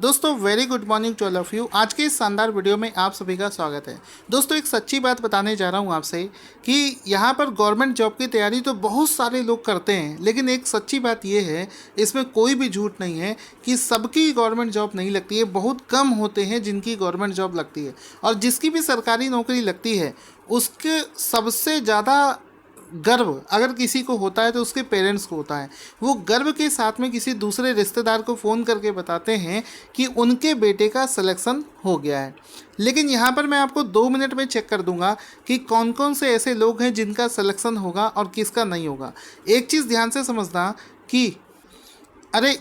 दोस्तों very good morning to all of you. आज के इस शानदार वीडियो में आप सभी का स्वागत है। दोस्तों एक सच्ची बात बताने जा रहा हूँ आपसे कि यहाँ पर गवर्नमेंट जॉब की तैयारी तो बहुत सारे लोग करते हैं, लेकिन एक सच्ची बात यह है, इसमें कोई भी झूठ नहीं है कि सबकी गवर्नमेंट जॉब नहीं लगती है। बहुत कम होते हैं जिनकी गवर्नमेंट जॉब लगती है, और जिसकी भी सरकारी नौकरी लगती है उसके सबसे ज़्यादा गर्व अगर किसी को होता है तो उसके पेरेंट्स को होता है। वो गर्व के साथ में किसी दूसरे रिश्तेदार को फ़ोन करके बताते हैं कि उनके बेटे का सिलेक्शन हो गया है। लेकिन यहाँ पर मैं आपको 2 मिनट में चेक कर दूंगा कि कौन कौन से ऐसे लोग हैं जिनका सिलेक्शन होगा और किसका नहीं होगा। एक चीज़ ध्यान से समझना कि अरे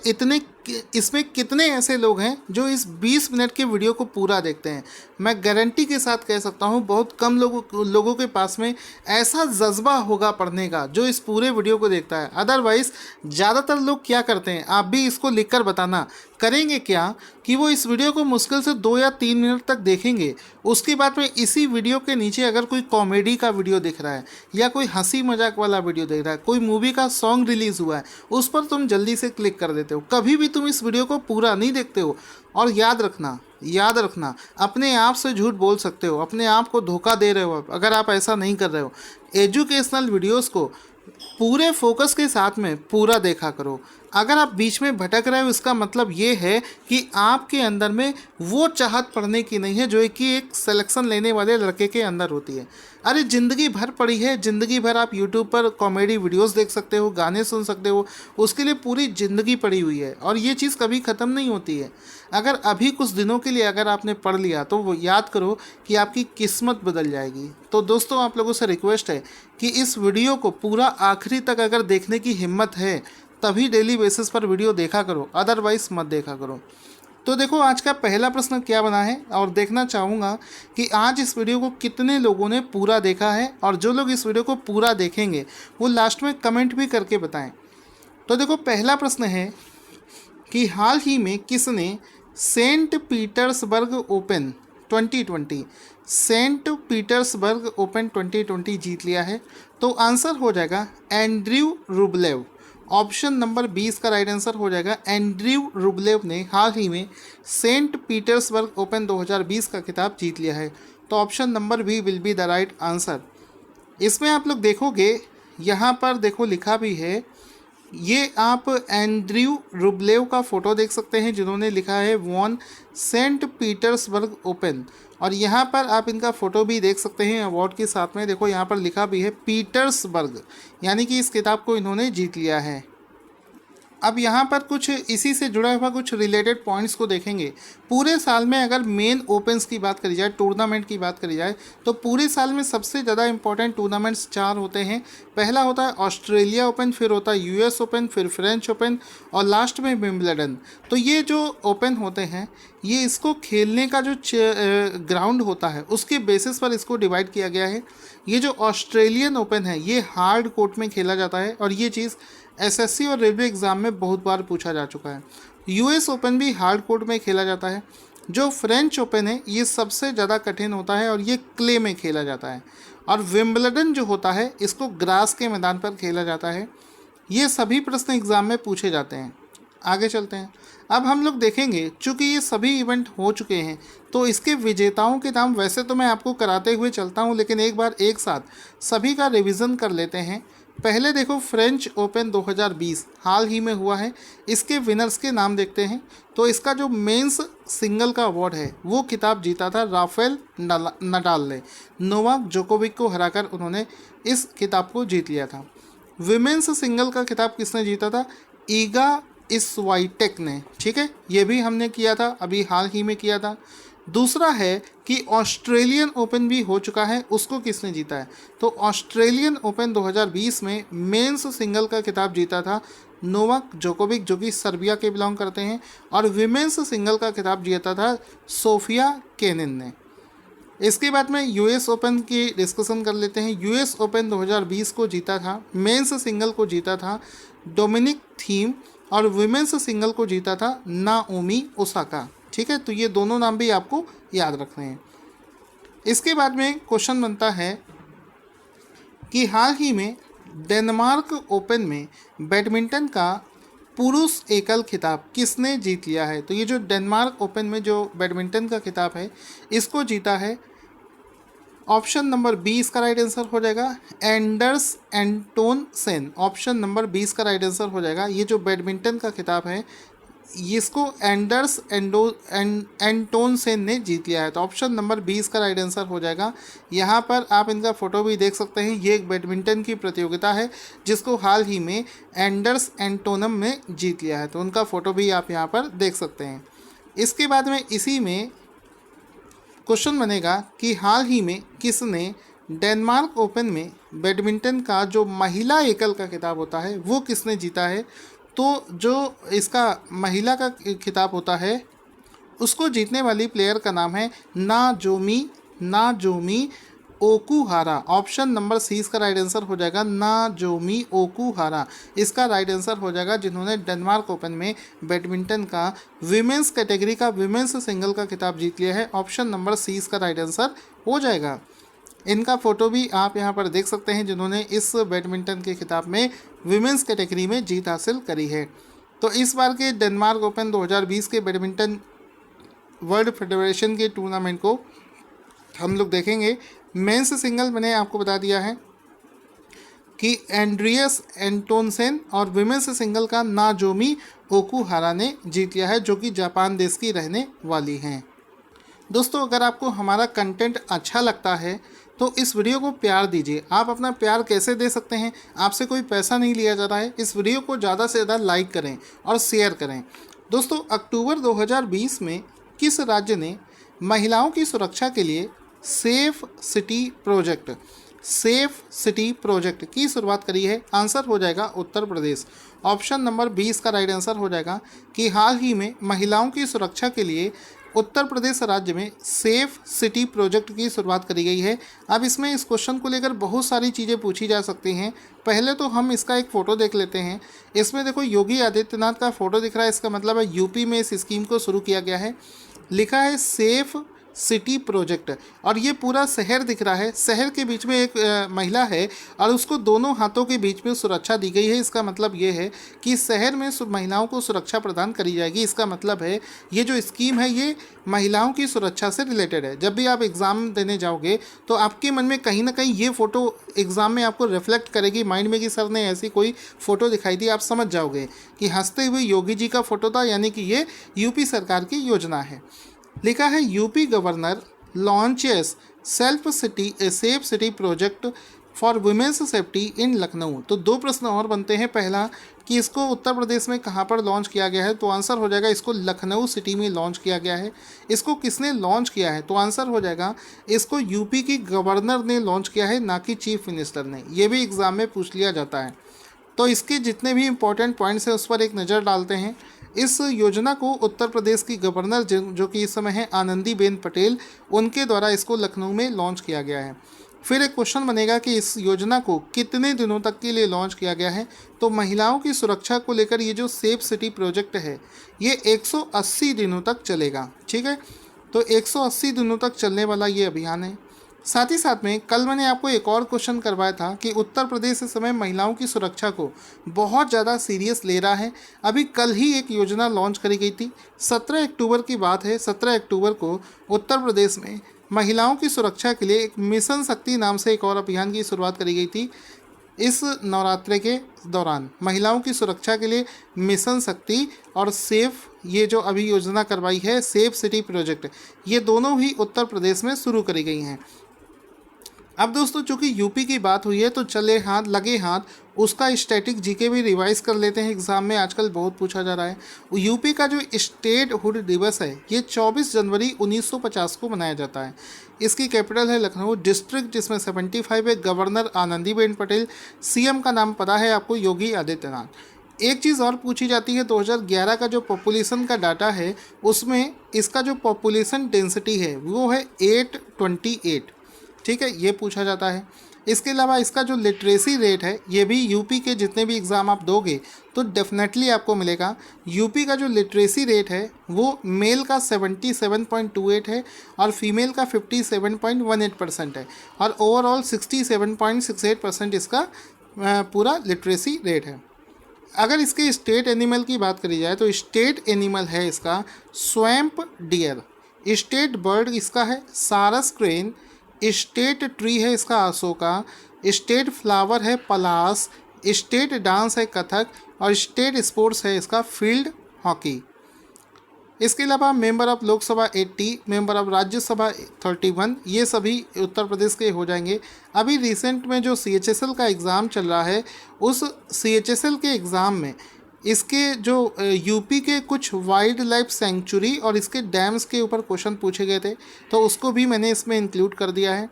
इसमें कितने ऐसे लोग हैं जो इस 20 मिनट के वीडियो को पूरा देखते हैं। मैं गारंटी के साथ कह सकता हूँ बहुत कम लोगों के पास में ऐसा जज्बा होगा पढ़ने का जो इस पूरे वीडियो को देखता है। अदरवाइज़ ज़्यादातर लोग क्या करते हैं, आप भी इसको लिखकर बताना, करेंगे क्या कि वो इस वीडियो को मुश्किल से 2 या 3 मिनट तक देखेंगे। उसके बाद में इसी वीडियो के नीचे अगर कोई कॉमेडी का वीडियो दिख रहा है या कोई हंसी मजाक वाला वीडियो दिख रहा है, कोई मूवी का सॉन्ग रिलीज़ हुआ है, उस पर तुम जल्दी से क्लिक कर देते हो। कभी भी तुम इस वीडियो को पूरा नहीं देखते हो। और याद रखना अपने आप से झूठ बोल सकते हो, अपने आप को धोखा दे रहे हो अगर आप ऐसा नहीं कर रहे हो। एजुकेशनल वीडियोस को पूरे फोकस के साथ में पूरा देखा करो। अगर आप बीच में भटक रहे हो इसका मतलब ये है कि आपके अंदर में वो चाहत पढ़ने की नहीं है जो कि एक सिलेक्शन लेने वाले लड़के के अंदर होती है। अरे ज़िंदगी भर पड़ी है, ज़िंदगी भर आप यूट्यूब पर कॉमेडी वीडियोस देख सकते हो, गाने सुन सकते हो, उसके लिए पूरी ज़िंदगी पड़ी हुई है और ये चीज़ कभी ख़त्म नहीं होती है। अगर अभी कुछ दिनों के लिए अगर आपने पढ़ लिया तो वो याद करो कि आपकी किस्मत बदल जाएगी। तो दोस्तों आप लोगों से रिक्वेस्ट है कि इस वीडियो को पूरा आखिरी तक अगर देखने की हिम्मत है तभी डेली बेसिस पर वीडियो देखा करो, अदरवाइज मत देखा करो। तो देखो आज का पहला प्रश्न क्या बना है, और देखना चाहूँगा कि आज इस वीडियो को कितने लोगों ने पूरा देखा है, और जो लोग इस वीडियो को पूरा देखेंगे वो लास्ट में कमेंट भी करके बताएं। तो देखो पहला प्रश्न है कि हाल ही में किसने Saint Petersburg Open 2020 Saint Petersburg Open 2020 जीत लिया है? तो आंसर हो जाएगा एंड्रयू रूबलेव। ऑप्शन नंबर 20 का राइट आंसर हो जाएगा। एंड्रयू रूबलेव ने हाल ही में सेंट पीटर्सबर्ग ओपन 2020 का खिताब जीत लिया है। तो option number B will be the right answer. इसमें आप लोग देखोगे यहाँ पर देखो लिखा भी है, ये आप एंड्रयू रूबलेव का फ़ोटो देख सकते हैं जिन्होंने लिखा है वॉन सेंट पीटर्सबर्ग ओपन, और यहाँ पर आप इनका फ़ोटो भी देख सकते हैं अवार्ड के साथ में। देखो यहाँ पर लिखा भी है पीटर्सबर्ग, यानी कि इस किताब को इन्होंने जीत लिया है। अब यहाँ पर कुछ इसी से जुड़ा हुआ कुछ रिलेटेड पॉइंट्स को देखेंगे। पूरे साल में अगर मेन ओपन्स की बात करी जाए, टूर्नामेंट की बात करी जाए, तो पूरे साल में सबसे ज़्यादा इंपॉर्टेंट टूर्नामेंट्स 4 होते हैं। पहला होता है ऑस्ट्रेलिया ओपन, फिर होता है यूएस ओपन, फिर फ्रेंच ओपन, और लास्ट में विंबलडन। तो ये जो ओपन होते हैं ये इसको खेलने का जो ग्राउंड होता है उसके बेसिस पर इसको डिवाइड किया गया है। ये जो ऑस्ट्रेलियन ओपन है ये हार्ड कोर्ट में खेला जाता है, और ये चीज़ एसएससी और रेलवे एग्ज़ाम में बहुत बार पूछा जा चुका है। यूएस ओपन भी हार्ड कोर्ट में खेला जाता है। जो फ्रेंच ओपन है ये सबसे ज़्यादा कठिन होता है और ये क्ले में खेला जाता है। और विंबलडन जो होता है इसको ग्रास के मैदान पर खेला जाता है। ये सभी प्रश्न एग्ज़ाम में पूछे जाते हैं। आगे चलते हैं। अब हम लोग देखेंगे चूँकि ये सभी इवेंट हो चुके हैं तो इसके विजेताओं के नाम वैसे तो मैं आपको कराते हुए चलता हूँ, लेकिन एक बार एक साथ सभी का रिवीजन कर लेते हैं। पहले देखो फ्रेंच ओपन 2020 हाल ही में हुआ है, इसके विनर्स के नाम देखते हैं। तो इसका जो मेंस सिंगल का अवार्ड है वो खिताब जीता था राफेल नडाल ने। नोवाक जोकोविक को हराकर उन्होंने इस खिताब को जीत लिया था। विमेंस सिंगल का खिताब किसने जीता था? ईगा स्वाइटेक ने। ठीक है, ये भी हमने किया था, अभी हाल ही में किया था। दूसरा है कि ऑस्ट्रेलियन ओपन भी हो चुका है, उसको किसने जीता है? तो ऑस्ट्रेलियन ओपन 2020 में मेंस सिंगल का खिताब जीता था नोवाक जोकोविक जो कि सर्बिया के बिलोंग करते हैं, और विमेंस सिंगल का खिताब जीता था सोफिया केनिन ने। इसके बाद में यूएस ओपन की डिस्कशन कर लेते हैं। यूएस ओपन 2020 को जीता था, मेंस सिंगल को जीता था डोमिनिक थीम, और विमेंस सिंगल को जीता था नाओमी ओसाका। ठीक है, तो ये दोनों नाम भी आपको याद रखने हैं। इसके बाद में क्वेश्चन बनता है कि हाल ही में डेनमार्क ओपन में बैडमिंटन का पुरुष एकल खिताब किसने जीत लिया है? तो ये जो डेनमार्क ओपन में जो बैडमिंटन का खिताब है इसको जीता है, ऑप्शन नंबर बी इसका राइट आंसर हो जाएगा, Anders Antonsen. Option number B इसका राइट आंसर हो जाएगा। ये जो बैडमिंटन का खिताब है इसको एंडर्स एंटोनसेन ने जीत लिया है। तो ऑप्शन नंबर बी इसका राइट आंसर हो जाएगा। यहाँ पर आप इनका फ़ोटो भी देख सकते हैं। ये एक बैडमिंटन की प्रतियोगिता है जिसको हाल ही में एंडर्स एंटोनम ने जीत लिया है। तो उनका फ़ोटो भी आप यहाँ पर देख सकते हैं। इसके बाद में इसी में क्वेश्चन बनेगा कि हाल ही में किसने डेनमार्क ओपन में बैडमिंटन का जो महिला एकल का खिताब होता है वो किसने जीता है? तो जो इसका महिला का खिताब होता है उसको जीतने वाली प्लेयर का नाम है नाजोमी ओकुहारा। ऑप्शन नंबर सी इसका राइट आंसर हो जाएगा, नाजोमी ओकुहारा इसका राइट आंसर हो जाएगा, जिन्होंने डेनमार्क ओपन में बैडमिंटन का विमेंस कैटेगरी का विमेंस सिंगल का खिताब जीत लिया है। ऑप्शन नंबर सी इसका राइट आंसर हो जाएगा। इनका फ़ोटो भी आप यहाँ पर देख सकते हैं जिन्होंने इस बैडमिंटन के खिताब में विमेंस कैटेगरी में जीत हासिल करी है। तो इस बार के डेनमार्क ओपन 2020 के बैडमिंटन वर्ल्ड फेडरेशन के टूर्नामेंट को हम लोग देखेंगे। मेंस सिंगल मैंने आपको बता दिया है कि एंड्रियस एंटोनसेन और विमेंस सिंगल का नाजोमी ओकुहारा ने जीत लिया है, जो कि जापान देश की रहने वाली हैं। दोस्तों, अगर आपको हमारा कंटेंट अच्छा लगता है तो इस वीडियो को प्यार दीजिए। आप अपना प्यार कैसे दे सकते हैं? आपसे कोई पैसा नहीं लिया जा रहा है। इस वीडियो को ज़्यादा से ज़्यादा लाइक करें और शेयर करें। दोस्तों, अक्टूबर 2020 में किस राज्य ने महिलाओं की सुरक्षा के लिए सेफ सिटी प्रोजेक्ट की शुरुआत करी है? आंसर हो जाएगा उत्तर प्रदेश। ऑप्शन नंबर 20 का राइट आंसर हो जाएगा कि हाल ही में महिलाओं की सुरक्षा के लिए उत्तर प्रदेश राज्य में सेफ सिटी प्रोजेक्ट की शुरुआत करी गई है। अब इसमें इस क्वेश्चन को लेकर बहुत सारी चीज़ें पूछी जा सकती हैं। पहले तो हम इसका एक फ़ोटो देख लेते हैं। इसमें देखो योगी आदित्यनाथ का फ़ोटो दिख रहा है। इसका मतलब है यूपी में इस स्कीम को शुरू किया गया है। लिखा है सेफ सिटी प्रोजेक्ट और ये पूरा शहर दिख रहा है। शहर के बीच में एक महिला है और उसको दोनों हाथों के बीच में सुरक्षा दी गई है। इसका मतलब ये है कि शहर में महिलाओं को सुरक्षा प्रदान करी जाएगी। इसका मतलब है ये जो स्कीम है ये महिलाओं की सुरक्षा से रिलेटेड है। जब भी आप एग्ज़ाम देने जाओगे तो आपके मन में कहीं ना कहीं ये फ़ोटो एग्ज़ाम में आपको रिफ्लेक्ट करेगी माइंड में कि सर ने ऐसी कोई फ़ोटो दिखाई दी। आप समझ जाओगे कि हंसते हुए योगी जी का फ़ोटो था, यानी कि ये यूपी सरकार की योजना है। लिखा है UP governor launches safe city project for women's safety in Lucknow. तो दो प्रश्न और बनते हैं। पहला कि इसको उत्तर प्रदेश में कहाँ पर लॉन्च किया गया है? तो आंसर हो जाएगा इसको लखनऊ सिटी में लॉन्च किया गया है। इसको किसने लॉन्च किया है? तो आंसर हो जाएगा इसको यूपी की गवर्नर ने लॉन्च किया है, ना कि चीफ मिनिस्टर ने। ये भी एग्ज़ाम में पूछ लिया जाता है। तो इसके जितने भी इंपॉर्टेंट पॉइंट्स हैं उस पर एक नज़र डालते हैं। इस योजना को उत्तर प्रदेश की गवर्नर जो कि इस समय है आनंदीबेन पटेल, उनके द्वारा इसको लखनऊ में लॉन्च किया गया है। फिर एक क्वेश्चन बनेगा कि इस योजना को कितने दिनों तक के लिए लॉन्च किया गया है? तो महिलाओं की सुरक्षा को लेकर ये जो सेफ सिटी प्रोजेक्ट है ये 180 दिनों तक चलेगा। ठीक है, तो 180 दिनों तक चलने वाला ये अभियान है। साथ ही साथ में कल मैंने आपको एक और क्वेश्चन करवाया था कि उत्तर प्रदेश इस समय महिलाओं की सुरक्षा को बहुत ज़्यादा सीरियस ले रहा है। अभी कल ही एक योजना लॉन्च करी गई थी। 17 अक्टूबर की बात है। 17 अक्टूबर को उत्तर प्रदेश में महिलाओं की सुरक्षा के लिए एक मिशन शक्ति नाम से एक और अभियान की शुरुआत करी गई थी। इस नवरात्रि के दौरान महिलाओं की सुरक्षा के लिए मिशन शक्ति और सेफ, ये जो अभी योजना करवाई है सेफ सिटी प्रोजेक्ट, ये दोनों ही उत्तर प्रदेश में शुरू करी गई हैं। अब दोस्तों, चूँकि यूपी की बात हुई है तो लगे हाथ उसका स्टैटिक जीके भी रिवाइज कर लेते हैं। एग्जाम में आजकल बहुत पूछा जा रहा है। यूपी का जो स्टेट हुड दिवस है ये 24 जनवरी 1950 को मनाया जाता है। इसकी कैपिटल है लखनऊ। डिस्ट्रिक्ट जिसमें 75 है। गवर्नर आनंदीबेन पटेल। सीएम का नाम पता है आपको, योगी आदित्यनाथ। एक चीज़ और पूछी जाती है, 2011 का जो पॉपुलेशन का डाटा है उसमें इसका जो पॉपुलेशन डेंसिटी है वो है 828। ठीक है, ये पूछा जाता है। इसके अलावा इसका जो लिटरेसी रेट है ये भी यूपी के जितने भी एग्ज़ाम आप दोगे तो डेफिनेटली आपको मिलेगा। यूपी का जो लिटरेसी रेट है वो मेल का 77.28 है और फीमेल का 57.18% है और ओवरऑल 67.68% इसका पूरा लिटरेसी रेट है। अगर इसके स्टेट एनिमल की बात करी जाए तो स्टेट एनिमल है इसका स्वैम्प डियर, स्टेट बर्ड इसका है सारस क्रेन, स्टेट ट्री है इसका अशोका, स्टेट फ्लावर है पलास, स्टेट डांस है कथक और स्टेट स्पोर्ट्स है इसका फील्ड हॉकी। इसके अलावा member of Lok Sabha 80, member of Rajya Sabha 31, ये सभी उत्तर प्रदेश के हो जाएंगे। अभी रिसेंट में जो CHSL का एग्ज़ाम चल रहा है, उस CHSL के एग्ज़ाम में इसके जो यूपी के कुछ वाइल्ड लाइफ सेंचुरी और इसके डैम्स के ऊपर क्वेश्चन पूछे गए थे, तो उसको भी मैंने इसमें इंक्लूड कर दिया है।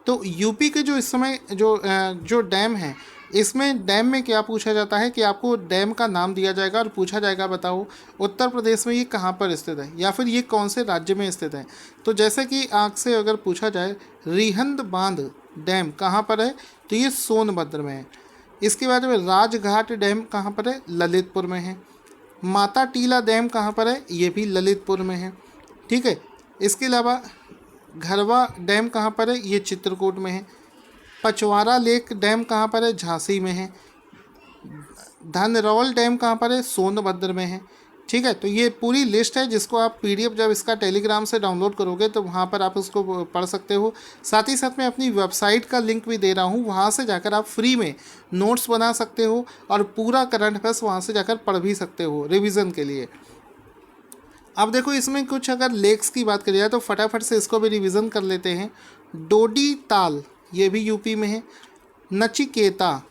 तो यूपी के जो इस समय जो डैम है, इसमें डैम में क्या पूछा जाता है कि आपको डैम का नाम दिया जाएगा और पूछा जाएगा बताओ उत्तर प्रदेश में ये कहाँ पर स्थित है या फिर ये कौन से राज्य में स्थित है। तो जैसे कि आपसे अगर पूछा जाए रिहंद बांध डैम कहाँ पर है, तो ये सोनभद्र में है। इसके बाद में राजघाट डैम कहाँ पर है, ललितपुर में है। माता टीला डैम कहाँ पर है, ये भी ललितपुर में है। ठीक है, इसके अलावा घरवा डैम कहाँ पर है, ये चित्रकूट में है। पचवारा लेक डैम कहाँ पर है, झांसी में है। धनरौल डैम कहाँ पर है, सोनभद्र में है। ठीक है, तो ये पूरी लिस्ट है जिसको आप PDF जब इसका टेलीग्राम से डाउनलोड करोगे तो वहाँ पर आप उसको पढ़ सकते हो। साथ ही साथ मैं अपनी वेबसाइट का लिंक भी दे रहा हूँ, वहाँ से जाकर आप फ्री में नोट्स बना सकते हो और पूरा करंट अफेयर्स वहाँ से जाकर पढ़ भी सकते हो रिविज़न के लिए। अब देखो इसमें कुछ अगर लेक्स की बात करी जाए तो फटाफट से इसको भी रिवीजन कर लेते हैं। डोडी ताल ये भी यूपी में है। नचिकेता,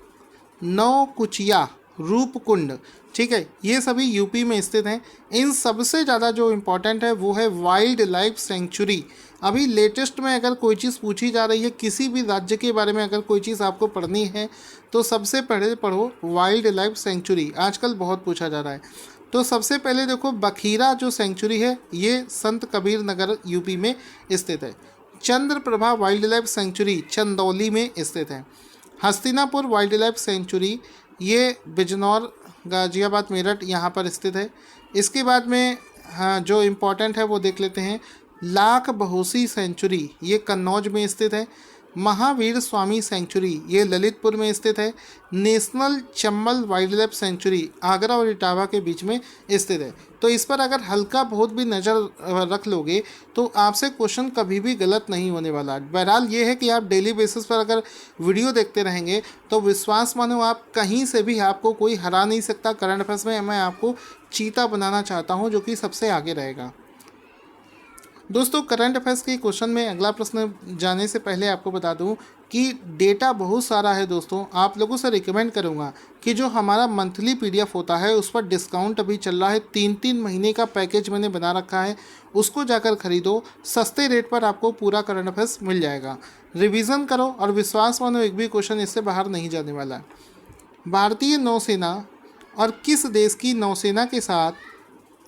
नौकुचिया, रूपकुंड, ठीक है, ये सभी यूपी में स्थित हैं। इन सबसे ज़्यादा जो इम्पोर्टेंट है वो है वाइल्ड लाइफ सेंचुरी। अभी लेटेस्ट में अगर कोई चीज़ पूछी जा रही है, किसी भी राज्य के बारे में अगर कोई चीज़ आपको पढ़नी है तो सबसे पहले पढ़ो वाइल्ड लाइफ सेंचुरी, आजकल बहुत पूछा जा रहा है। तो सबसे पहले देखो बखीरा जो सेंचुरी है ये संत कबीर नगर यूपी में स्थित है। Chandraprabha wild life sanctuary Chandauli में स्थित है। हस्तिनापुर वाइल्ड लाइफ सेंचुरी ये बिजनौर, गाजियाबाद, मेरठ यहाँ पर स्थित है। इसके बाद में हाँ जो इम्पोर्टेंट है वो देख लेते हैं। लाख बहोसी सेंचुरी ये कन्नौज में स्थित है। महावीर स्वामी सेंचुरी ये ललितपुर में स्थित है। National Chambal wild life sanctuary Agra और इटावा के बीच में स्थित है। तो इस पर अगर हल्का बहुत भी नज़र रख लोगे तो आपसे क्वेश्चन कभी भी गलत नहीं होने वाला। बहरहाल ये है कि आप डेली बेसिस पर अगर वीडियो देखते रहेंगे तो विश्वास मानो आप कहीं से भी आपको कोई हरा नहीं सकता। करंट अफेयर्स में मैं आपको चीता बनाना चाहता हूँ जो कि सबसे आगे रहेगा। दोस्तों करंट अफेयर्स के क्वेश्चन में अगला प्रश्न जाने से पहले आपको बता दूं कि डेटा बहुत सारा है। दोस्तों आप लोगों से रिकमेंड करूंगा कि जो हमारा मंथली PDF होता है उस पर डिस्काउंट अभी चल रहा है। 3 महीने का पैकेज मैंने बना रखा है, उसको जाकर खरीदो। सस्ते रेट पर आपको पूरा करंट अफेयर्स मिल जाएगा। रिविज़न करो और विश्वास मानो एक भी क्वेश्चन इससे बाहर नहीं जाने वाला। भारतीय नौसेना और किस देश की नौसेना के साथ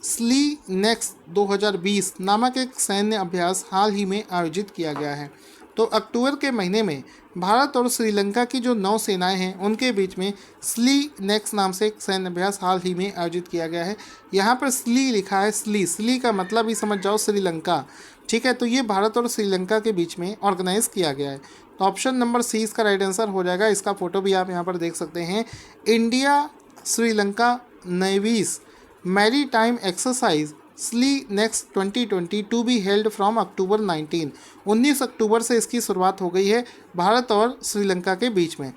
स्ली नेक्स्ट 2020 नामक एक सैन्य अभ्यास हाल ही में आयोजित किया गया है। तो अक्टूबर के महीने में भारत और श्रीलंका की जो नौसेनाएं हैं उनके बीच में स्ली नेक्स्ट नाम से एक सैन्य अभ्यास हाल ही में आयोजित किया गया है। यहाँ पर स्ली लिखा है, स्ली का मतलब ही समझ जाओ श्रीलंका। ठीक है, तो ये भारत और श्रीलंका के बीच में ऑर्गेनाइज किया गया है। तो ऑप्शन नंबर C इसका राइट आंसर हो जाएगा। इसका फोटो भी आप यहाँ पर देख सकते हैं। India Sri Lanka navies maritime exercise SLINEX 2020 to be held from October 19 अक्टूबर से इसकी शुरुआत हो गई है भारत और श्रीलंका के बीच में।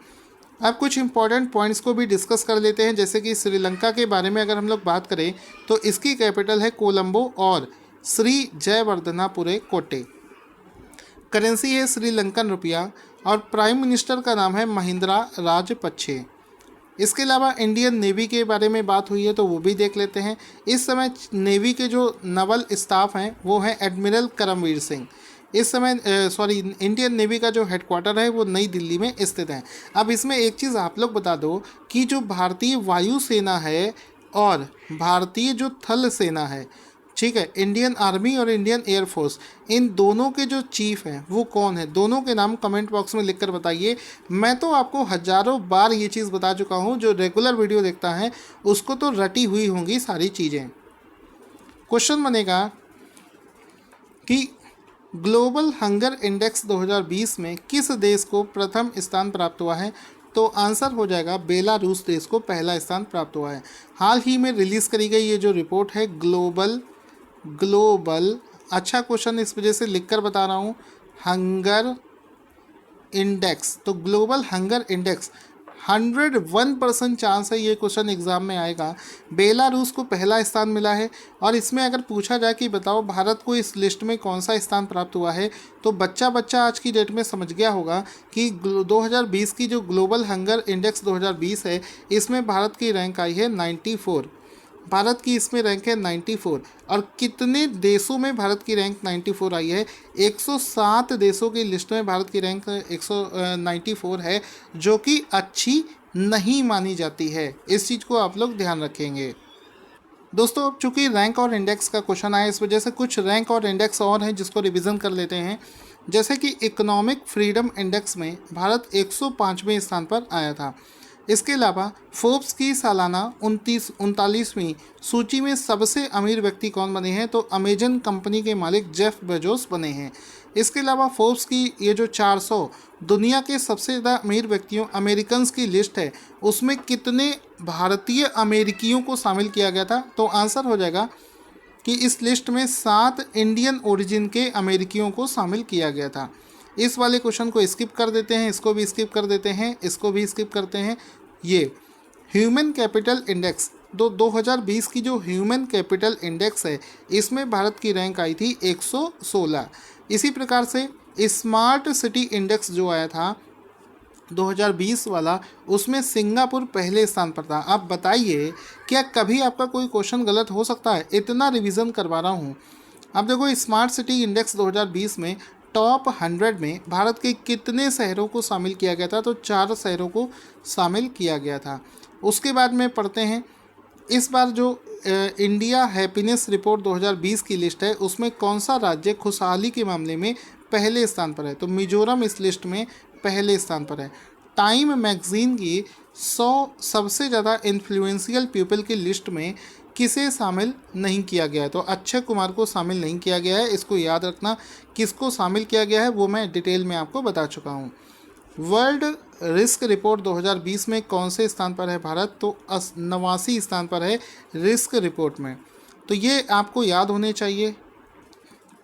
अब कुछ इंपॉर्टेंट पॉइंट्स को भी डिस्कस कर लेते हैं। जैसे कि श्रीलंका के बारे में अगर हम लोग बात करें तो इसकी कैपिटल है कोलंबो और श्री जयवर्धनापुरे कोटे। करेंसी है श्रीलंकन रुपया और प्राइम मिनिस्टर का नाम है महिंद्रा राजपक्षे। इसके अलावा इंडियन नेवी के बारे में बात हुई है तो वो भी देख लेते हैं। इस समय नेवी के जो नवल स्टाफ हैं वो हैं एडमिरल करमवीर सिंह। इस समय इंडियन नेवी का जो हेडक्वार्टर है वो नई दिल्ली में स्थित है। अब इसमें एक चीज़ आप लोग बता दो कि जो भारतीय वायुसेना है और भारतीय जो थल सेना है, ठीक है, इंडियन आर्मी और इंडियन एयरफोर्स, इन दोनों के जो चीफ हैं वो कौन है, दोनों के नाम कमेंट बॉक्स में लिखकर बताइए। मैं तो आपको हज़ारों बार ये चीज़ बता चुका हूँ, जो रेगुलर वीडियो देखता है उसको तो रटी हुई होंगी सारी चीज़ें। क्वेश्चन बनेगा कि ग्लोबल हंगर इंडेक्स 2020 में किस देश को प्रथम स्थान प्राप्त हुआ है। तो आंसर हो जाएगा बेलारूस देश को पहला स्थान प्राप्त हुआ है। हाल ही में रिलीज़ करी गई ये जो रिपोर्ट है ग्लोबल अच्छा क्वेश्चन इस वजह से लिखकर बता रहा हूँ, हंगर इंडेक्स। तो ग्लोबल हंगर इंडेक्स 101% चांस है ये क्वेश्चन एग्जाम में आएगा। बेलारूस को पहला स्थान मिला है और इसमें अगर पूछा जाए कि बताओ भारत को इस लिस्ट में कौन सा स्थान प्राप्त हुआ है, तो बच्चा आज की डेट में समझ गया होगा कि 2020 की जो ग्लोबल हंगर इंडेक्स 2020 है, इसमें भारत की रैंक आई है 94। भारत की इसमें रैंक है 94। और कितने देशों में भारत की रैंक 94 आई है? 107 देशों की लिस्ट में भारत की रैंक 194 है, जो कि अच्छी नहीं मानी जाती है। इस चीज़ को आप लोग ध्यान रखेंगे। दोस्तों अब चूंकि रैंक और इंडेक्स का क्वेश्चन आया, इस वजह से कुछ रैंक और इंडेक्स और हैं जिसको रिवीजन कर लेते हैं। जैसे कि इकोनॉमिक फ्रीडम इंडेक्स में भारत 105वें स्थान पर आया था। इसके अलावा फोर्ब्स की सालाना 39वीं सूची में सबसे अमीर व्यक्ति कौन बने हैं? तो अमेजन कंपनी के मालिक जेफ बेजोस बने हैं। इसके अलावा फोर्ब्स की ये जो 400 दुनिया के सबसे ज़्यादा अमीर व्यक्तियों अमेरिकन्स की लिस्ट है, उसमें कितने भारतीय अमेरिकियों को शामिल किया गया था? तो आंसर हो जाएगा कि इस लिस्ट में 7 इंडियन ओरिजिन के अमेरिकियों को शामिल किया गया था। इस वाले क्वेश्चन को स्किप कर देते हैं, इसको भी स्किप कर देते हैं, इसको भी स्किप करते हैं। ये ह्यूमन कैपिटल इंडेक्स 2020 की जो ह्यूमन कैपिटल इंडेक्स है, इसमें भारत की रैंक आई थी 116। इसी प्रकार से स्मार्ट सिटी इंडेक्स जो आया था 2020 वाला, उसमें सिंगापुर पहले स्थान पर था। आप बताइए क्या कभी आपका कोई क्वेश्चन गलत हो सकता है? इतना रिवीजन करवा रहा हूँ। अब देखो स्मार्ट सिटी इंडेक्स 2020 में टॉप 100 में भारत के कितने शहरों को शामिल किया गया था? तो 4 शहरों को शामिल किया गया था। उसके बाद में पढ़ते हैं इस बार जो इंडिया हैप्पीनेस रिपोर्ट 2020 की लिस्ट है, उसमें कौन सा राज्य खुशहाली के मामले में पहले स्थान पर है? तो मिजोरम इस लिस्ट में पहले स्थान पर है। टाइम मैगजीन की 100 सबसे ज़्यादा इन्फ्लुएंशियल पीपल की लिस्ट में किसे शामिल नहीं किया गया है? तो अक्षय कुमार को शामिल नहीं किया गया है। इसको याद रखना, किसको शामिल किया गया है वो मैं डिटेल में आपको बता चुका हूँ। वर्ल्ड रिस्क रिपोर्ट 2020 में कौन से स्थान पर है भारत? तो 89 स्थान पर है रिस्क रिपोर्ट में। तो ये आपको याद होने चाहिए।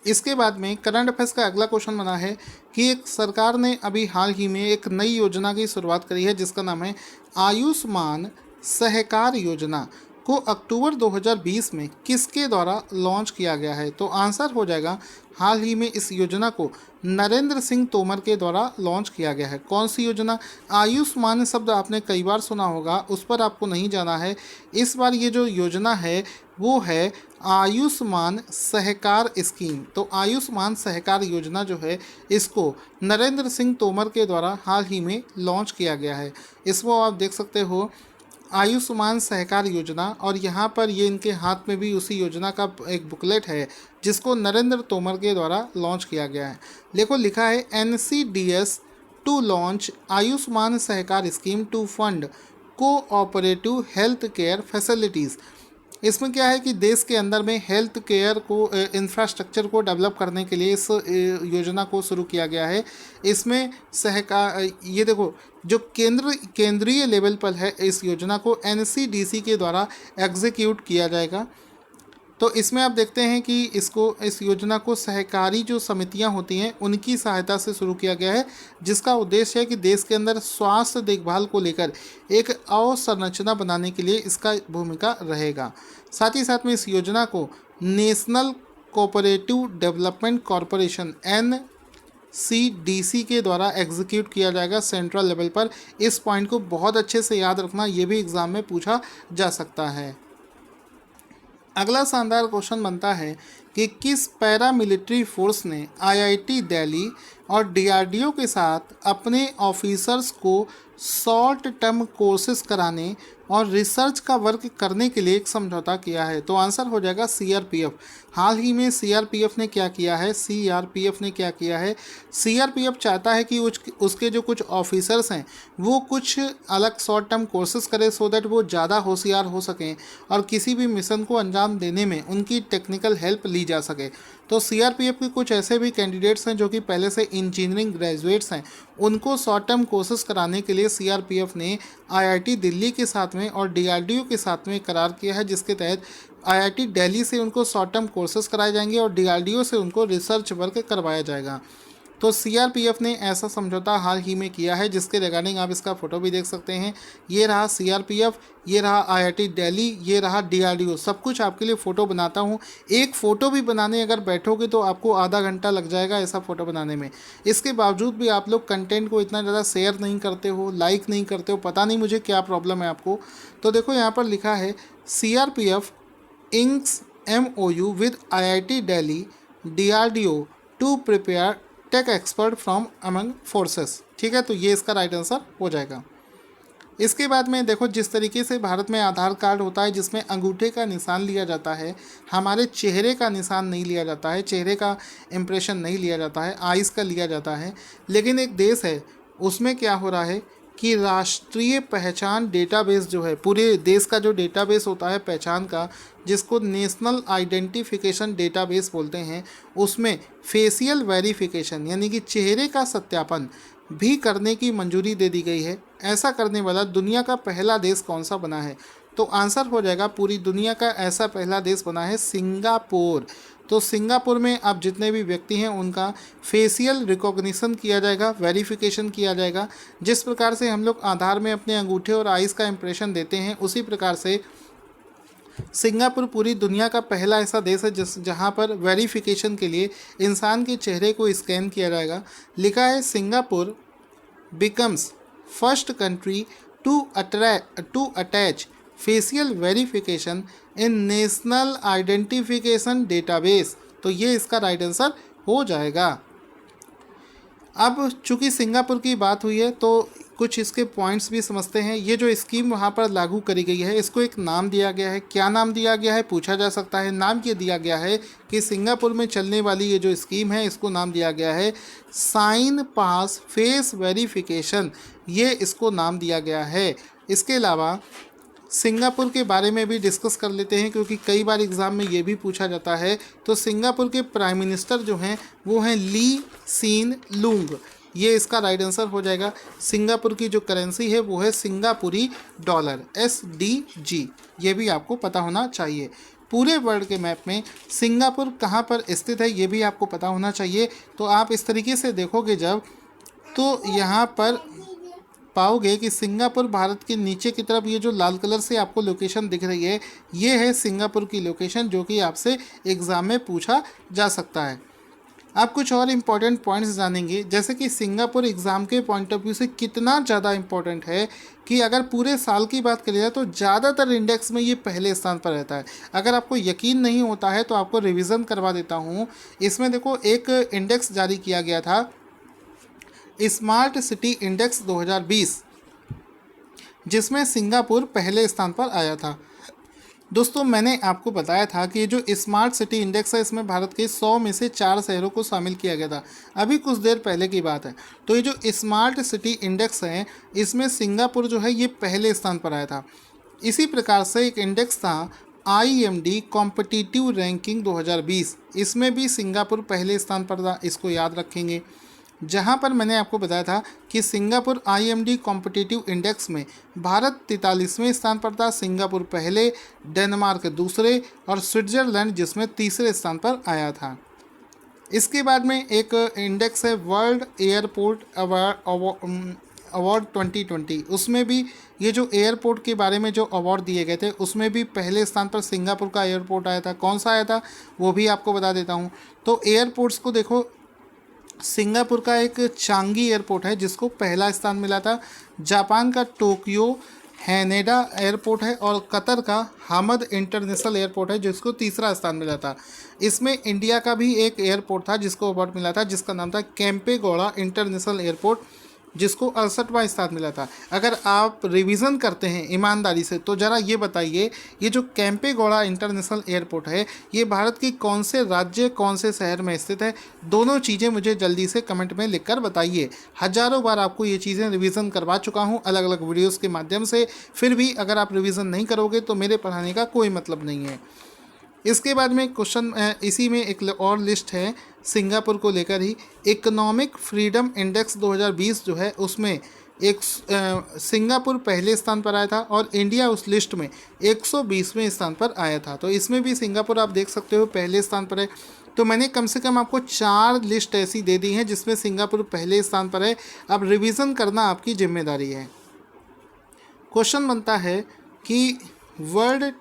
इसके बाद में करंट अफेयर्स का अगला क्वेश्चन बना है कि एक सरकार ने अभी हाल ही में एक नई योजना की शुरुआत करी है जिसका नाम है आयुष्मान सहकार योजना, को अक्टूबर 2020 में किसके द्वारा लॉन्च किया गया है? तो आंसर हो जाएगा हाल ही में इस योजना को नरेंद्र सिंह तोमर के द्वारा लॉन्च किया गया है। कौन सी योजना? आयुष्मान शब्द आपने कई बार सुना होगा, उस पर आपको नहीं जाना है। इस बार ये जो योजना है वो है आयुष्मान सहकार स्कीम। तो आयुष्मान सहकार योजना जो है, इसको नरेंद्र सिंह तोमर के द्वारा हाल ही में लॉन्च किया गया है। इसको आप देख सकते हो आयुष्मान सहकार योजना, और यहाँ पर ये इनके हाथ में भी उसी योजना का एक बुकलेट है जिसको नरेंद्र तोमर के द्वारा लॉन्च किया गया है। देखो लिखा है NCDS to launch Ayushman Sahakar scheme to fund cooperative health care facilities. इसमें क्या है कि देश के अंदर में हेल्थ केयर को इंफ्रास्ट्रक्चर को डेवलप करने के लिए इस योजना को शुरू किया गया है। इसमें सहकार, ये देखो जो केंद्रीय लेवल पर है, इस योजना को NCDC के द्वारा एग्जीक्यूट किया जाएगा। तो इसमें आप देखते हैं कि इस योजना को सहकारी जो समितियां होती हैं उनकी सहायता से शुरू किया गया है, जिसका उद्देश्य है कि देश के अंदर स्वास्थ्य देखभाल को लेकर एक अवसंरचना बनाने के लिए इसका भूमिका रहेगा। साथ ही साथ में इस योजना को national cooperative development corporation NCDC के द्वारा एग्जीक्यूट किया जाएगा सेंट्रल लेवल पर। इस पॉइंट को बहुत अच्छे से याद रखना, ये भी एग्ज़ाम में पूछा जा सकता है। अगला शानदार क्वेश्चन बनता है कि किस पैरामिलिट्री फोर्स ने IIT दिल्ली और DRDO के साथ अपने ऑफिसर्स को शॉर्ट टर्म कोर्सेज कराने और रिसर्च का वर्क करने के लिए एक समझौता किया है। तो आंसर हो जाएगा सीआरपीएफ। हाल ही में सीआरपीएफ ने क्या किया है, सीआरपीएफ ने क्या किया है, सीआरपीएफ चाहता है कि उसके जो कुछ ऑफिसर्स हैं वो कुछ अलग शॉर्ट टर्म कोर्सेज करें, सो दैट वो ज़्यादा होशियार हो सकें और किसी भी मिशन को अंजाम देने में उनकी टेक्निकल हेल्प ली जा सके। तो सीआरपीएफ के कुछ ऐसे भी कैंडिडेट्स हैं जो कि पहले से इंजीनियरिंग ग्रेजुएट्स हैं, उनको शॉर्ट टर्म कोर्सेज कराने के लिए सीआरपीएफ ने आईआईटी दिल्ली के साथ में और डीआरडीओ के साथ में करार किया है, जिसके तहत आईआईटी दिल्ली से उनको शॉर्ट टर्म कोर्सेज कराए जाएंगे और डीआरडीओ से उनको रिसर्च वर्क करवाया जाएगा। तो सीआरपीएफ ने ऐसा समझौता हाल ही में किया है, जिसके रिगार्डिंग आप इसका फोटो भी देख सकते हैं। ये रहा सीआरपीएफ, ये रहा आईआईटी दिल्ली, ये रहा डीआरडीओ। सब कुछ आपके लिए फ़ोटो बनाता हूँ। एक फ़ोटो भी बनाने अगर बैठोगे तो आपको आधा घंटा लग जाएगा ऐसा फ़ोटो बनाने में। इसके बावजूद भी आप लोग कंटेंट को इतना ज़्यादा शेयर नहीं करते हो, लाइक नहीं करते हो, पता नहीं मुझे क्या प्रॉब्लम है आपको। तो देखो यहाँ पर लिखा है CRPF inks MOU with IIT Delhi DRDO to prepare tech expert from among forces. ठीक है, तो ये इसका राइट आंसर हो जाएगा। इसके बाद में देखो, जिस तरीके से भारत में आधार कार्ड होता है जिसमें अंगूठे का निशान लिया जाता है, हमारे चेहरे का निशान नहीं लिया जाता है, चेहरे का इम्प्रेशन नहीं लिया जाता है, आइज़ का लिया जाता है। लेकिन एक देश है उसमें क्या हो रहा है कि राष्ट्रीय पहचान डेटाबेस जो है, पूरे देश का जो डेटाबेस होता है पहचान का, जिसको नेशनल आइडेंटिफिकेशन डेटाबेस बोलते हैं, उसमें फेशियल वेरिफिकेशन यानी कि चेहरे का सत्यापन भी करने की मंजूरी दे दी गई है। ऐसा करने वाला दुनिया का पहला देश कौन सा बना है? तो आंसर हो जाएगा, पूरी दुनिया का ऐसा पहला देश बना है सिंगापुर। तो सिंगापुर में अब जितने भी व्यक्ति हैं उनका फेशियल रिकॉग्निशन किया जाएगा, वेरिफिकेशन किया जाएगा। जिस प्रकार से हम लोग आधार में अपने अंगूठे और आइज़ का इंप्रेशन देते हैं, उसी प्रकार से सिंगापुर पूरी दुनिया का पहला ऐसा देश है जहाँ पर वेरिफिकेशन के लिए इंसान के चेहरे को स्कैन किया जाएगा। लिखा है Singapore becomes first country to attach facial verification in national identification database. तो ये इसका राइट आंसर हो जाएगा। अब चूंकि सिंगापुर की बात हुई है तो कुछ इसके पॉइंट्स भी समझते हैं। ये जो स्कीम वहाँ पर लागू करी गई है, इसको एक नाम दिया गया है। क्या नाम दिया गया है पूछा जा सकता है। नाम ये दिया गया है कि सिंगापुर में चलने वाली ये जो स्कीम है, इसको नाम दिया गया है साइन पास फेस वेरिफिकेशन। ये इसको नाम दिया गया है। इसके अलावा सिंगापुर के बारे में भी डिस्कस कर लेते हैं, क्योंकि कई बार एग्ज़ाम में ये भी पूछा जाता है। तो सिंगापुर के प्राइम मिनिस्टर जो हैं वो हैं ली सीन लूंग। ये इसका राइट आंसर हो जाएगा। सिंगापुर की जो करेंसी है वो है सिंगापुरी डॉलर, SDG। ये भी आपको पता होना चाहिए। पूरे वर्ल्ड के मैप में सिंगापुर कहाँ पर स्थित है ये भी आपको पता होना चाहिए। तो आप इस तरीके से देखोगे जब, तो यहाँ पर पाओगे कि सिंगापुर भारत के नीचे की तरफ, ये जो लाल कलर से आपको लोकेशन दिख रही है, ये है सिंगापुर की लोकेशन, जो कि आपसे एग्ज़ाम में पूछा जा सकता है। आप कुछ और इम्पॉर्टेंट पॉइंट्स जानेंगे, जैसे कि सिंगापुर एग्ज़ाम के पॉइंट ऑफ व्यू से कितना ज़्यादा इम्पॉर्टेंट है कि अगर पूरे साल की बात करी जाए तो ज़्यादातर इंडेक्स में ये पहले स्थान पर रहता है। अगर आपको यकीन नहीं होता है तो आपको रिवीजन करवा देता हूँ। इसमें देखो, एक इंडेक्स जारी किया गया था, स्मार्ट सिटी इंडेक्स 2020, जिसमें सिंगापुर पहले स्थान पर आया था। दोस्तों, मैंने आपको बताया था कि ये जो स्मार्ट सिटी इंडेक्स है, इसमें भारत के 100 में से 4 शहरों को शामिल किया गया था। अभी कुछ देर पहले की बात है। तो ये जो स्मार्ट सिटी इंडेक्स है, इसमें सिंगापुर जो है ये पहले स्थान पर आया था। इसी प्रकार से एक इंडेक्स था IMD कॉम्पिटिटिव रैंकिंग 2020, इसमें भी सिंगापुर पहले स्थान पर था। इसको याद रखेंगे। जहां पर मैंने आपको बताया था कि सिंगापुर IMD कॉम्पिटिटिव इंडेक्स में भारत 43वें स्थान पर था, सिंगापुर पहले, डेनमार्क दूसरे और स्विट्ज़रलैंड जिसमें तीसरे स्थान पर आया था। इसके बाद में एक इंडेक्स है वर्ल्ड एयरपोर्ट अवार्ड 2020, उसमें भी ये जो एयरपोर्ट के बारे में जो अवार्ड दिए गए थे, उसमें भी पहले स्थान पर सिंगापुर का एयरपोर्ट आया था। कौन सा आया था वो भी आपको बता देता हूँ। तो एयरपोर्ट्स को देखो, सिंगापुर का एक चांगी एयरपोर्ट है जिसको पहला स्थान मिला था, जापान का टोक्यो हैनेडा एयरपोर्ट है और कतर का हमद इंटरनेशनल एयरपोर्ट है जिसको तीसरा स्थान मिला था। इसमें इंडिया का भी एक एयरपोर्ट था जिसको अवार्ड मिला था, जिसका नाम था केम्पेगौड़ा इंटरनेशनल एयरपोर्ट। जिसको 68वां स्थान मिला था। अगर आप रिवीजन करते हैं ईमानदारी से तो ज़रा ये बताइए, ये जो कैंपेगौड़ा इंटरनेशनल एयरपोर्ट है ये भारत की कौन से राज्य कौन से शहर में स्थित है? दोनों चीज़ें मुझे जल्दी से कमेंट में लिखकर बताइए। हज़ारों बार आपको ये चीज़ें रिवीजन करवा चुका हूँ अलग अलग वीडियोज़ के माध्यम से, फिर भी अगर आप रिवीजन नहीं करोगे तो मेरे पढ़ाने का कोई मतलब नहीं है। इसके बाद में क्वेश्चन इसी में एक और लिस्ट है सिंगापुर को लेकर ही। इकोनॉमिक फ्रीडम इंडेक्स 2020 जो है उसमें एक सिंगापुर पहले स्थान पर आया था और इंडिया उस लिस्ट में 120वें स्थान पर आया था। तो इसमें भी सिंगापुर आप देख सकते हो पहले स्थान पर है। तो मैंने कम से कम आपको 4 लिस्ट ऐसी दे दी हैं जिसमें सिंगापुर पहले स्थान पर है। अब रिवीजन करना आपकी जिम्मेदारी है। क्वेश्चन बनता है कि वर्ल्ड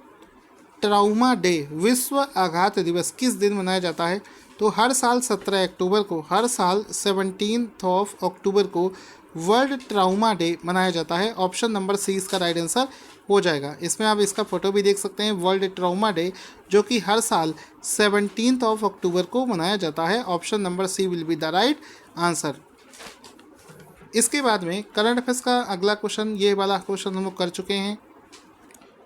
ट्राउमा डे, विश्व आघात दिवस किस दिन मनाया जाता है? तो हर साल 17 अक्टूबर को, हर साल 17 अक्टूबर को वर्ल्ड ट्राउमा डे मनाया जाता है। ऑप्शन नंबर सी इसका राइट आंसर हो जाएगा। इसमें आप इसका फोटो भी देख सकते हैं, वर्ल्ड ट्राउमा डे जो कि हर साल 17 अक्टूबर को मनाया जाता है। Option number C will be the right answer. इसके बाद में करंट अफेयर्स का अगला क्वेश्चन, ये वाला क्वेश्चन हम लोग कर चुके हैं।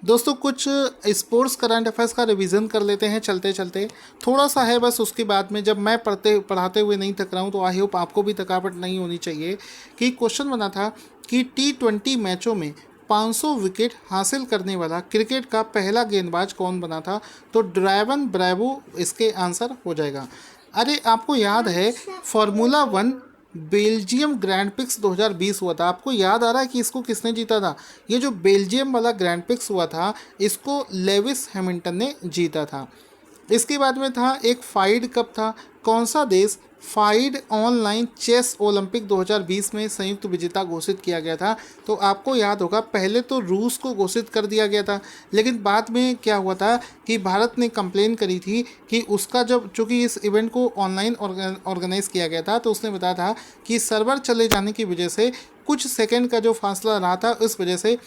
दोस्तों कुछ स्पोर्ट्स करंट अफेयर्स का रिवीजन कर लेते हैं चलते चलते, थोड़ा सा है बस। उसके बाद में जब मैं पढ़ाते हुए नहीं थक रहा हूँ तो आई होप आपको भी थकावट नहीं होनी चाहिए। कि क्वेश्चन बना था कि T20 मैचों में 500 विकेट हासिल करने वाला क्रिकेट का पहला गेंदबाज कौन बना था? तो ड्रैवन ब्रेवो इसके आंसर हो जाएगा। अरे आपको याद है फार्मूला 1 बेल्जियम ग्रैंड पिक्स 2020 हुआ था, आपको याद आ रहा है कि इसको किसने जीता था? ये जो बेल्जियम वाला ग्रैंड पिक्स हुआ था इसको लेविस हैमिल्टन ने जीता था। इसके बाद में था एक फाइड कप था, कौन सा देश फाइड ऑनलाइन चेस ओलंपिक 2020 में संयुक्त विजेता घोषित किया गया था? तो आपको याद होगा पहले तो रूस को घोषित कर दिया गया था, लेकिन बाद में क्या हुआ था कि भारत ने कंप्लेन करी थी कि उसका जब चूँकि इस इवेंट को ऑनलाइन ऑर्गेनाइज किया गया था तो उसने बताया था कि सर्वर चले जाने की वजह से कुछ सेकेंड का जो फासला रहा था इस वजह से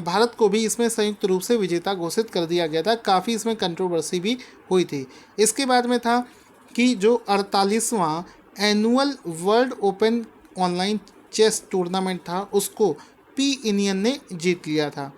भारत को भी इसमें संयुक्त रूप से विजेता घोषित कर दिया गया था। काफ़ी इसमें कंट्रोवर्सी भी हुई थी। इसके बाद में था कि जो 48वां annual world open online chess tournament था उसको पी इंडियन ने जीत लिया था।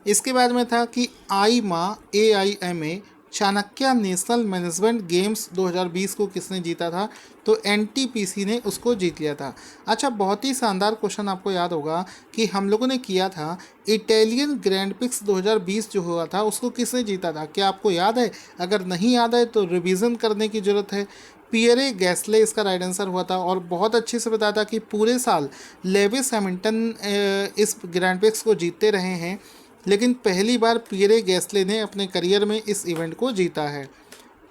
इसके बाद में था कि AIMA Chanakya national management games 2020 को किसने जीता था? तो NTPC ने उसको जीत लिया था। अच्छा, बहुत ही शानदार क्वेश्चन आपको याद होगा कि हम लोगों ने किया था इटालियन ग्रैंड पिक्स 2020 जो हुआ था उसको किसने जीता था? क्या आपको याद है? अगर नहीं याद है तो रिवीजन करने की ज़रूरत है। पियरे गैस्ले इसका राइट आंसर हुआ था और बहुत अच्छे से बताया था कि पूरे साल लेविस हैमिल्टन इस ग्रैंड पिक्स को जीतते रहे हैं, लेकिन पहली बार पियरे गैस्ले ने अपने करियर में इस इवेंट को जीता है।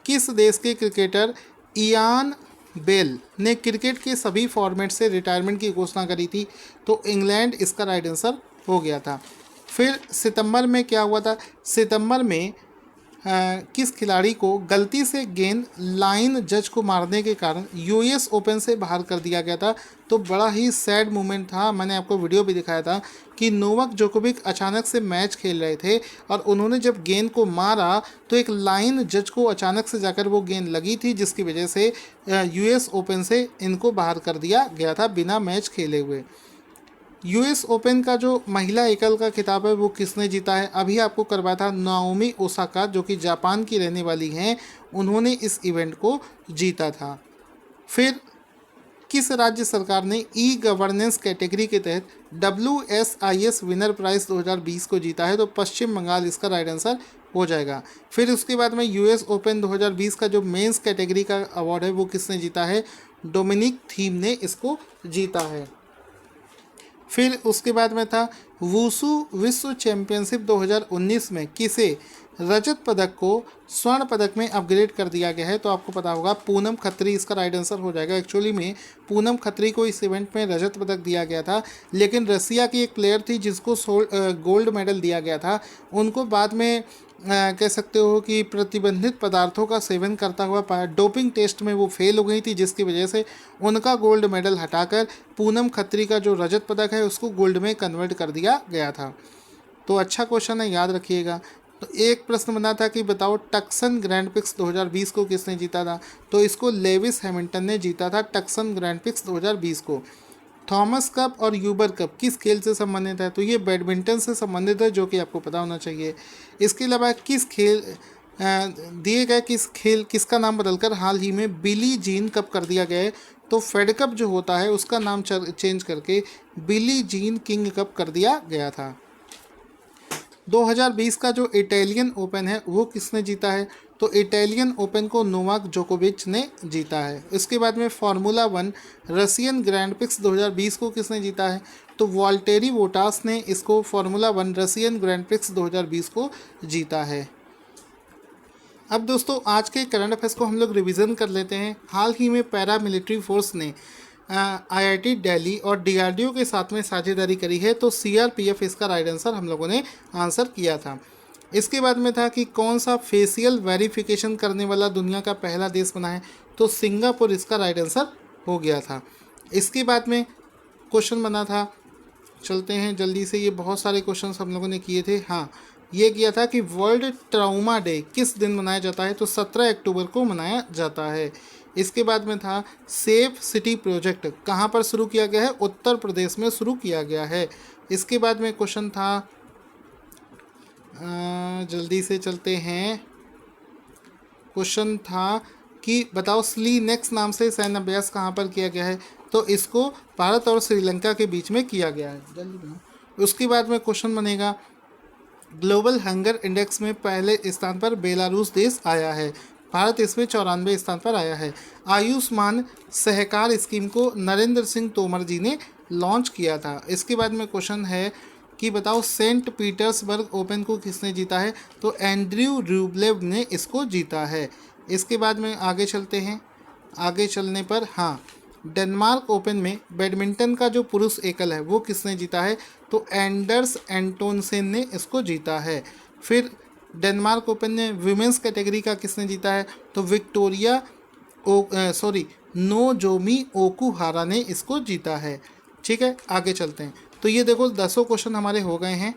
किस देश के क्रिकेटर इयान बेल ने क्रिकेट के सभी फॉर्मेट से रिटायरमेंट की घोषणा करी थी? तो इंग्लैंड इसका राइट आंसर हो गया था। फिर सितंबर में क्या हुआ था? सितंबर में किस खिलाड़ी को गलती से गेंद लाइन जज को मारने के कारण US ओपन से बाहर कर दिया गया था? तो बड़ा ही सैड मोमेंट था। मैंने आपको वीडियो भी दिखाया था कि नोवाक जोकोविक अचानक से मैच खेल रहे थे और उन्होंने जब गेंद को मारा तो एक लाइन जज को अचानक से जाकर वो गेंद लगी थी, जिसकी वजह से US ओपन से इनको बाहर कर दिया गया था बिना मैच खेले हुए। US ओपन का जो महिला एकल का खिताब है वो किसने जीता है? अभी आपको करवाया था नाओमी ओसाका जो कि जापान की रहने वाली हैं, उन्होंने इस इवेंट को जीता था। फिर किस राज्य सरकार ने ई गवर्नेंस कैटेगरी के तहत WSIS विनर प्राइज़ 2020 को जीता है? तो पश्चिम बंगाल इसका राइट आंसर हो जाएगा। फिर उसके बाद में US ओपन 2020 का जो मेंस कैटेगरी का अवार्ड है वो किसने जीता है? डोमिनिक थीम ने इसको जीता है। फिर उसके बाद में था वुशु विश्व चैंपियनशिप 2019 में किसे रजत पदक को स्वर्ण पदक में अपग्रेड कर दिया गया है? तो आपको पता होगा पूनम खत्री इसका राइट आंसर हो जाएगा। एक्चुअली में पूनम खत्री को इस इवेंट में रजत पदक दिया गया था, लेकिन रसिया की एक प्लेयर थी जिसको गोल्ड मेडल दिया गया था। उनको बाद में कह सकते हो कि प्रतिबंधित पदार्थों का सेवन करता हुआ पाया, डोपिंग टेस्ट में वो फेल हो गई थी, जिसकी वजह से उनका गोल्ड मेडल हटाकर पूनम खत्री का जो रजत पदक है उसको गोल्ड में कन्वर्ट कर दिया गया था। तो अच्छा क्वेश्चन है, याद रखिएगा। तो एक प्रश्न बना था कि बताओ टक्सन ग्रैंड पिक्स 2020 को किसने जीता था? तो इसको लेविस हैमिल्टन ने जीता था, टक्सन ग्रैंड पिक्स 2020 को। थॉमस कप और यूबर कप किस खेल से संबंधित है? तो ये बैडमिंटन से संबंधित है, जो कि आपको पता होना चाहिए। इसके अलावा किस खेल दिए गए किस खेल किसका नाम बदलकर हाल ही में बिली जीन कप कर दिया गया है? तो फेड कप जो होता है उसका नाम चेंज करके बिली जीन किंग कप कर दिया गया था। 2020 का जो इटालियन ओपन है वो किसने जीता है? तो इटालियन ओपन को नोवाक जोकोविच ने जीता है। इसके बाद में फार्मूला 1 रशियन ग्रैंड प्रिक्स 2020 को किसने जीता है? तो वॉल्टेरी बोटास ने इसको फार्मूला 1 रशियन ग्रैंड प्रिक्स 2020 को जीता है। अब दोस्तों आज के करंट अफेयर्स को हम लोग रिवीजन कर लेते हैं। हाल ही में पैरा मिलिट्री फोर्स ने आईआईटी दिल्ली और डीआरडीओ के साथ में साझेदारी करी है, तो सीआरपीएफ इसका राइट आंसर हम लोगों ने आंसर किया था। इसके बाद में था कि कौन सा फेशियल वेरिफिकेशन करने वाला दुनिया का पहला देश बना है? तो सिंगापुर इसका राइट आंसर हो गया था। इसके बाद में क्वेश्चन बना था, चलते हैं जल्दी से, ये बहुत सारे क्वेश्चन हम लोगों ने किए थे। हाँ, ये किया था कि वर्ल्ड ट्राउमा डे किस दिन मनाया जाता है? तो 17 अक्टूबर को मनाया जाता है। इसके बाद में था सेफ सिटी प्रोजेक्ट कहाँ पर शुरू किया गया है? उत्तर प्रदेश में शुरू किया गया है। इसके बाद में क्वेश्चन था, जल्दी से चलते हैं, क्वेश्चन था कि बताओ स्ली नेक्स्ट नाम से सैन्य अभ्यास कहाँ पर किया गया है? तो इसको भारत और श्रीलंका के बीच में किया गया है। जल्दी में उसके बाद में क्वेश्चन बनेगा, ग्लोबल हंगर इंडेक्स में पहले स्थान पर बेलारूस देश आया है, भारत इसमें 94 स्थान पर आया है। आयुष्मान सहकार स्कीम को नरेंद्र सिंह तोमर जी ने लॉन्च किया था। इसके बाद में क्वेश्चन है कि बताओ सेंट पीटर्सबर्ग ओपन को किसने जीता है? तो एंड्रयू रूबलेव ने इसको जीता है। इसके बाद में आगे चलते हैं, आगे चलने पर हाँ, डेनमार्क ओपन में बैडमिंटन का जो पुरुष एकल है वो किसने जीता है? तो एंडर्स एंटोनसेन ने इसको जीता है। फिर डेनमार्क ओपन में विमेंस कैटेगरी का किसने जीता है? तो विक्टोरिया नोजोमी ओकुहारा ने इसको जीता है। ठीक है, आगे चलते हैं। तो ये देखो 10 क्वेश्चन हमारे हो गए हैं।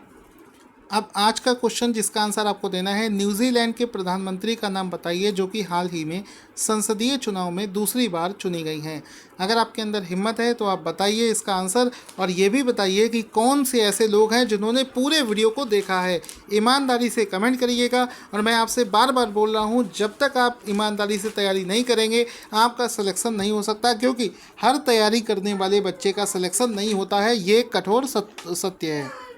अब आज का क्वेश्चन जिसका आंसर आपको देना है, न्यूजीलैंड के प्रधानमंत्री का नाम बताइए जो कि हाल ही में संसदीय चुनाव में दूसरी बार चुनी गई हैं। अगर आपके अंदर हिम्मत है तो आप बताइए इसका आंसर, और ये भी बताइए कि कौन से ऐसे लोग हैं जिन्होंने पूरे वीडियो को देखा है। ईमानदारी से कमेंट करिएगा, और मैं आपसे बार बार बोल रहा हूँ, जब तक आप ईमानदारी से तैयारी नहीं करेंगे आपका सिलेक्शन नहीं हो सकता, क्योंकि हर तैयारी करने वाले बच्चे का सिलेक्शन नहीं होता है, ये कठोर सत्य है।